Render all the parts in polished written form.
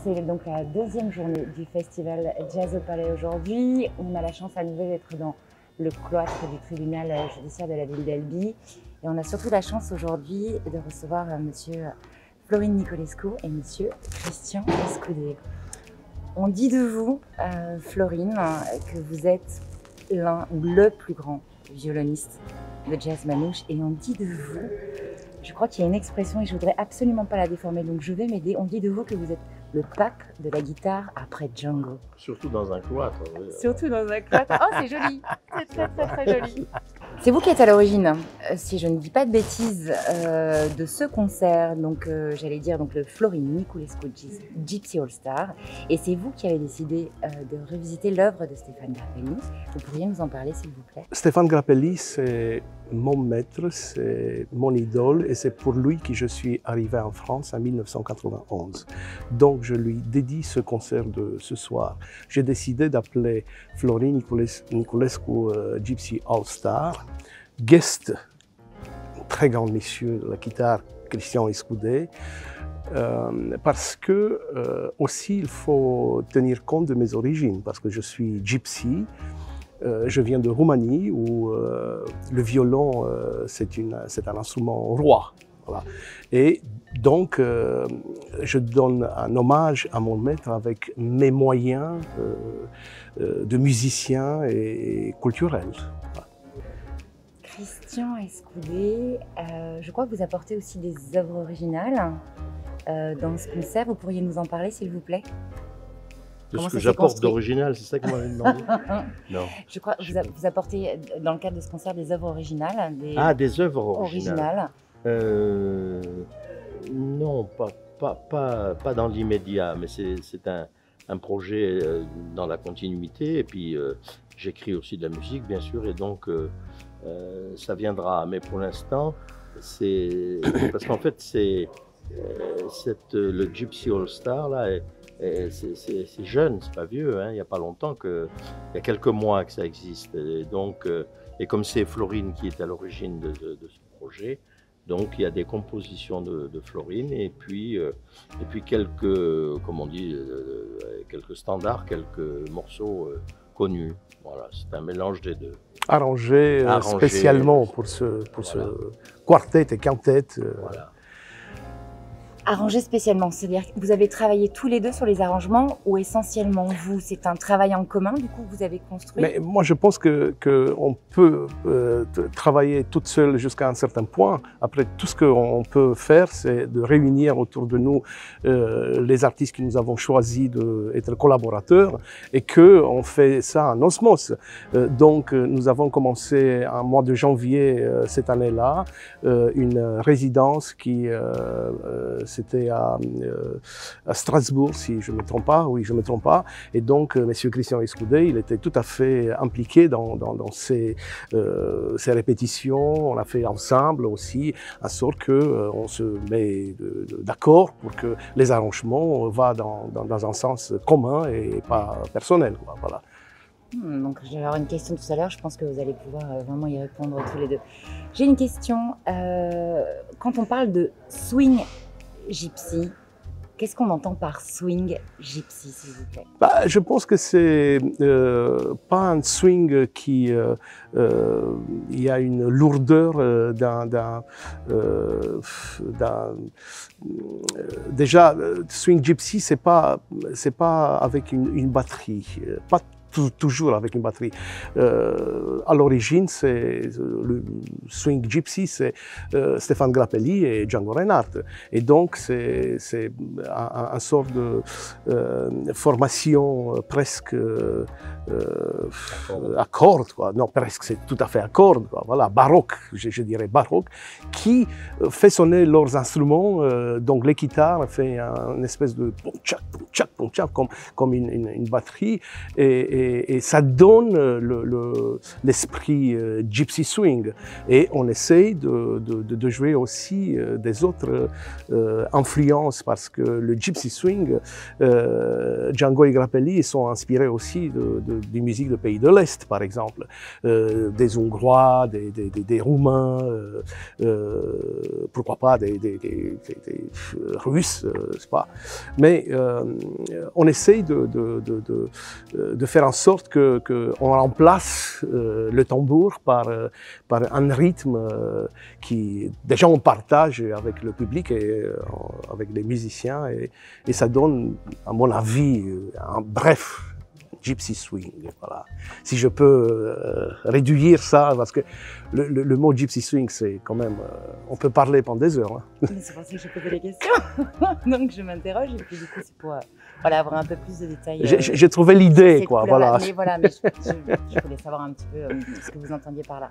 C'est donc la deuxième journée du festival Jazz au Palais aujourd'hui. On a la chance à nouveau d'être dans le cloître du tribunal judiciaire de la ville d'Albi. Et on a surtout la chance aujourd'hui de recevoir monsieur Florine Niculescu et monsieur Christian Escudé. On dit de vous, Florine, que vous êtes l'un ou le plus grand violoniste de jazz manouche. Et on dit de vous, je crois qu'il y a une expression et je ne voudrais absolument pas la déformer, donc je vais m'aider. On dit de vous que vous êtes le pape de la guitare après Django. Surtout dans un cloître. Oui. Surtout dans un cloître. Oh, c'est joli. C'est très, très, très joli. C'est vous qui êtes à l'origine, si je ne dis pas de bêtises, de ce concert. Donc, j'allais dire donc, le Florine Niculescu Gypsy All Star. Et c'est vous qui avez décidé de revisiter l'œuvre de Stéphane Grappelli. Vous pourriez nous en parler, s'il vous plaît? Stéphane Grappelli, c'est mon maître, c'est mon idole et c'est pour lui que je suis arrivé en France en 1991. Donc je lui dédie ce concert de ce soir. J'ai décidé d'appeler Florine Niculescu Gypsy All Star, guest, très grand monsieur de la guitare, Christian Escudé, parce que aussi il faut tenir compte de mes origines, parce que je suis gypsy. Je viens de Roumanie où le violon c'est un instrument roi. Voilà. Et donc je donne un hommage à mon maître avec mes moyens de musicien et culturel. Voilà. Christian Escudé, je crois que vous apportez aussi des œuvres originales dans ce concert. Vous pourriez nous en parler, s'il vous plaît? De ce que j'apporte d'original, c'est ça que vous m'avez demandé? Non. Je crois que vous apportez, dans le cadre de ce concert, des œuvres originales. Des œuvres originales. Non, pas dans l'immédiat, mais c'est un projet dans la continuité. Et puis, j'écris aussi de la musique, bien sûr, et donc ça viendra. Mais pour l'instant, c'est... Parce qu'en fait, le Gypsy All Star, là, c'est jeune, c'est pas vieux, hein. Il n'y a pas longtemps, il y a quelques mois que ça existe. Et donc, et comme c'est Florine qui est à l'origine de ce projet, donc il y a des compositions de Florine et puis quelques, comme on dit, quelques standards, quelques morceaux connus. Voilà, c'est un mélange des deux. Arrangé spécialement pour ce quartet et quintet. Voilà. Arrangé spécialement, c'est-à-dire que vous avez travaillé tous les deux sur les arrangements ou essentiellement vous, c'est un travail en commun du coup que vous avez construit? Mais moi je pense qu'on peut travailler toute seule jusqu'à un certain point. Après tout ce qu'on peut faire c'est de réunir autour de nous les artistes que nous avons choisis d'être collaborateurs et qu'on fait ça en osmose. Donc nous avons commencé en mois de janvier cette année-là une résidence qui c'était à Strasbourg, si je ne me trompe pas. Oui, je ne me trompe pas. Et donc, M. Christian Escudé, il était tout à fait impliqué dans ces répétitions. On a fait ensemble aussi, en sorte qu'on se met d'accord pour que les arrangements vont dans un sens commun et pas personnel. Quoi. Voilà. Donc, je vais avoir une question tout à l'heure, je pense que vous allez pouvoir vraiment y répondre tous les deux. J'ai une question. Quand on parle de swing gypsy, qu'est-ce qu'on entend par swing gypsy, s'il vous plaît? Je pense que c'est pas un swing qui il y a une lourdeur déjà swing gypsy c'est pas avec une batterie, pas toujours avec une batterie. À l'origine, le swing gypsy, c'est Stéphane Grappelli et Django Reinhardt. Et donc, c'est un sort de formation presque à cordes, quoi. Non, presque, c'est tout à fait à cordes, quoi. Voilà, baroque, je dirais baroque, qui fait sonner leurs instruments. Donc, les guitares font une espèce de ponchak, comme une batterie. Et et ça donne l'esprit gypsy swing. Et on essaye de jouer aussi des autres influences, parce que le gypsy swing, Django et Grappelli sont inspirés aussi des musiques de pays de l'Est, par exemple, des Hongrois, des Roumains, pourquoi pas des Russes, c'est pas. Mais on essaye de faire en sorte qu'on remplace le tambour par un rythme qui, déjà, on partage avec le public et avec les musiciens, et ça donne, à mon avis, un bref gypsy swing. Voilà. Si je peux réduire ça, parce que le mot gypsy swing, c'est quand même, on peut parler pendant des heures. Hein. C'est pour ça que j'ai posé les questions. Donc je m'interroge, et puis du coup c'est pour voilà, avoir un peu plus de détails. J'ai trouvé l'idée, quoi. Voilà. Mais voilà, mais je voulais savoir un petit peu ce que vous entendiez par là.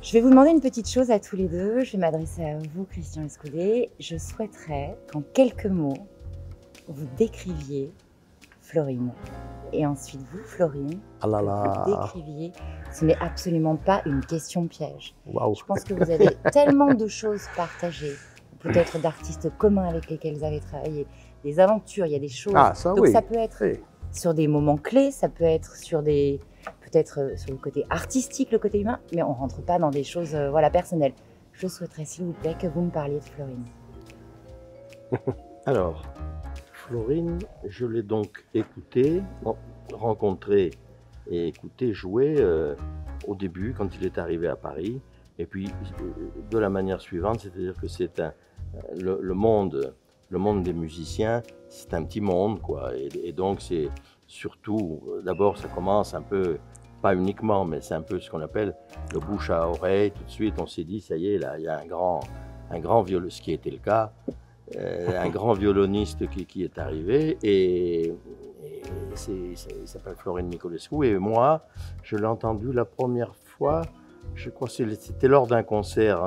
Je vais vous demander une petite chose à tous les deux. Je vais m'adresser à vous, Christian Escudé. Je souhaiterais qu'en quelques mots, vous décriviez Florine. Et ensuite, vous, Florine, vous décriviez. Ce n'est absolument pas une question piège. Wow. Je pense que vous avez tellement de choses partagées, peut-être d'artistes communs avec lesquels vous avez travaillé, des aventures, il y a des choses. Ah, ça, donc oui. ça peut être sur des moments clés, ça peut être sur des, peut-être sur le côté artistique, le côté humain, mais on ne rentre pas dans des choses voilà, personnelles. Je souhaiterais, s'il vous plaît, que vous me parliez de Florine. Alors, Florine, je l'ai donc écouté, rencontré et écouté jouer au début, quand il est arrivé à Paris, et puis de la manière suivante, c'est-à-dire que c'est le monde des musiciens, c'est un petit monde, quoi, et donc c'est surtout, d'abord ça commence un peu, pas uniquement, mais c'est un peu ce qu'on appelle le bouche à oreille. Tout de suite on s'est dit, ça y est, là, il y a un grand violoniste, ce qui était le cas, un grand violoniste qui est arrivé, et il s'appelle Florin Nicolescu, et moi, je l'ai entendu la première fois, je crois que c'était lors d'un concert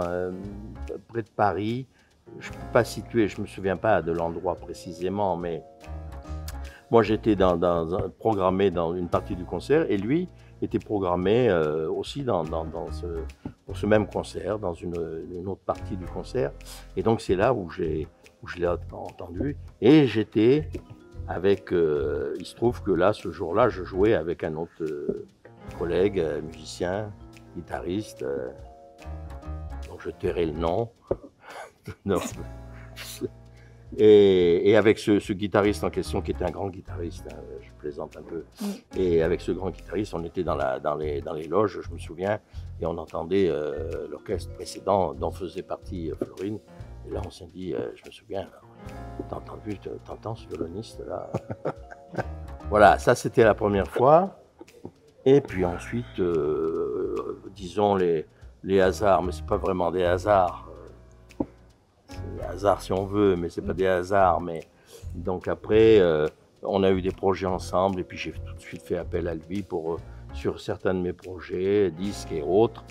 près de Paris. Je ne peux pas situer, je ne me souviens pas de l'endroit précisément, mais moi j'étais programmé dans une partie du concert, et lui était programmé aussi pour ce même concert, dans une autre partie du concert. Et donc c'est là où je l'ai entendu, et j'étais avec, il se trouve que là, ce jour-là, je jouais avec un autre collègue, musicien, guitariste, dont je tairai le nom. Non. Et avec ce guitariste en question, qui était un grand guitariste, hein, je plaisante un peu, et avec ce grand guitariste, on était dans les loges, je me souviens, et on entendait l'orchestre précédent dont faisait partie Florine. Et là, on s'est dit, je me souviens, t'entends ce violoniste-là? Voilà, ça c'était la première fois. Et puis ensuite, disons les hasards, mais c'est pas vraiment des hasards. C'est des hasards si on veut, mais c'est pas des hasards. Mais donc après, on a eu des projets ensemble, et puis j'ai tout de suite fait appel à lui sur certains de mes projets, disques et autres.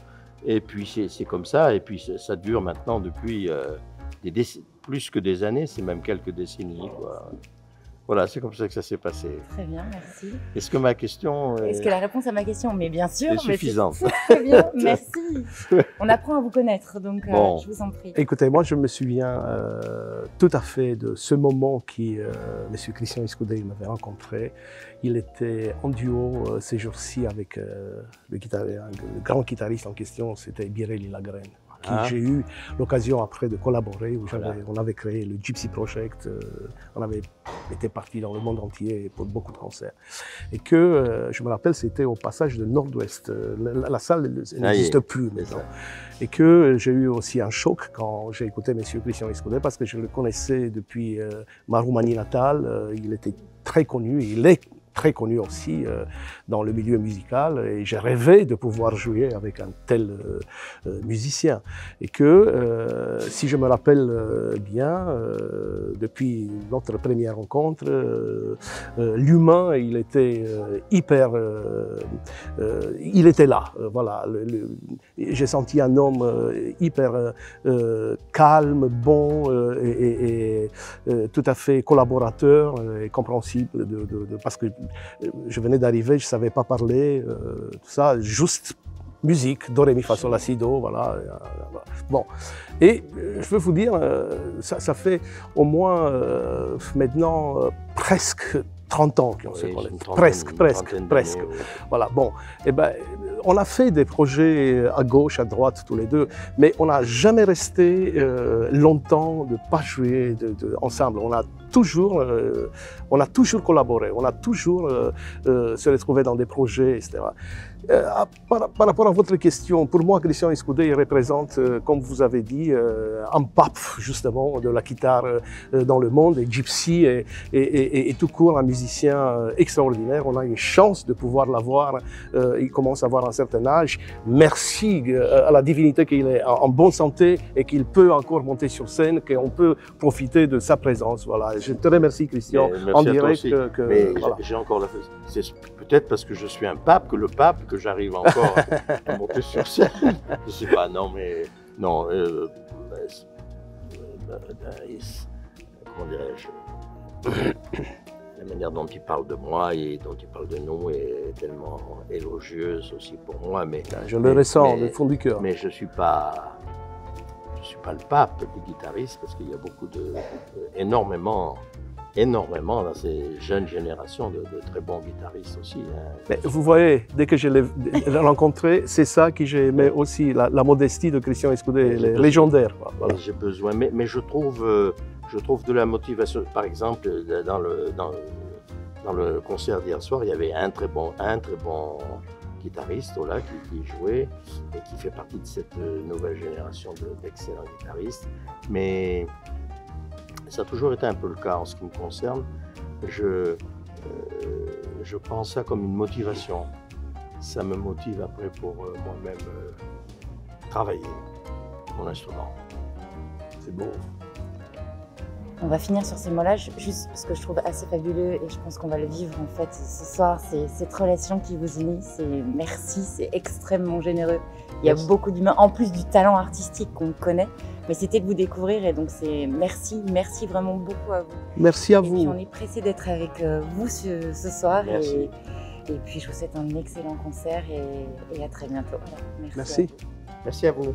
Et puis c'est comme ça, et puis ça dure maintenant depuis plus que des années, c'est même quelques décennies, quoi. Voilà, c'est comme ça que ça s'est passé. Très bien, merci. Est-ce que ma question Est-ce que la réponse à ma question, mais bien sûr, est suffisante? Très bien, merci. On apprend à vous connaître, donc bon. Je vous en prie. Écoutez, moi je me souviens tout à fait de ce moment qui M. Christian Escudé m'avait rencontré. Il était en duo ces jours-ci avec le grand guitariste en question, c'était Birelli Lagrène, qui j'ai eu l'occasion après de collaborer, où on avait créé le Gypsy Project, on avait été parti dans le monde entier pour beaucoup de concerts. Et que, je me rappelle, c'était au passage de Nord-Ouest, la salle n'existe plus maintenant. Et que j'ai eu aussi un choc quand j'ai écouté M. Christian Escudé, parce que je le connaissais depuis ma Roumanie natale, il était très connu, il est très connu aussi dans le milieu musical, et j'ai rêvé de pouvoir jouer avec un tel musicien. Et que, si je me rappelle bien, depuis notre première rencontre, l'humain, il était il était là, voilà. J'ai senti un homme hyper calme, bon, et tout à fait collaborateur et compréhensible, parce que je venais d'arriver, je ne savais pas parler, tout ça, juste musique, do, ré, mi, fa, sol, la, si, do, voilà. Bon, et je veux vous dire, ça fait au moins maintenant presque 30 ans qu'on se connaît. Presque. Voilà, bon, et ben, on a fait des projets à gauche, à droite, tous les deux, mais on n'a jamais resté longtemps de ne pas jouer ensemble. On a toujours collaboré, on a toujours se retrouvé dans des projets, etc. Par rapport à votre question, pour moi, Christian Escudé représente, comme vous avez dit, un pape justement de la guitare dans le monde, et Gypsy et tout court un musicien extraordinaire. On a une chance de pouvoir l'avoir. Il commence à avoir un certain âge. Merci à la divinité qu'il est en bonne santé et qu'il peut encore monter sur scène, qu'on peut profiter de sa présence. Voilà. Je te remercie, Christian, en direct. Mais voilà. j'ai encore c'est peut-être parce que je suis un pape que le pape que j'arrive encore à monter sur scène. Je sais pas, non, mais non. Comment dirais-je? La manière dont il parle de moi et dont il parle de nous est tellement élogieuse aussi pour moi. Mais je le ressens du fond du cœur. Mais je suis pas le pape des guitaristes parce qu'il y a beaucoup énormément dans ces jeunes générations de très bons guitaristes aussi. Hein. Mais vous voyez, dès que je l'ai rencontré, c'est ça que j'ai aimé aussi, la modestie de Christian Escudé, légendaire. Voilà. J'ai besoin, mais je trouve de la motivation. Par exemple, dans le concert d'hier soir, il y avait un très bon guitariste là, qui jouait et qui fait partie de cette nouvelle génération d'excellents guitaristes. Mais ça a toujours été un peu le cas en ce qui me concerne. Je prends ça comme une motivation. Ça me motive après pour moi-même travailler mon instrument. C'est beau. On va finir sur ces mots-là, juste ce que je trouve assez fabuleux, et je pense qu'on va le vivre en fait ce soir, c'est cette relation qui vous unit, c'est merci, c'est extrêmement généreux. Il y a beaucoup d'humains, en plus du talent artistique qu'on connaît, mais c'était de vous découvrir, et donc c'est merci vraiment beaucoup à vous. Merci à vous. Et puis on est pressé d'être avec vous ce soir, merci. Et puis je vous souhaite un excellent concert et à très bientôt. Voilà. Merci. Merci à vous.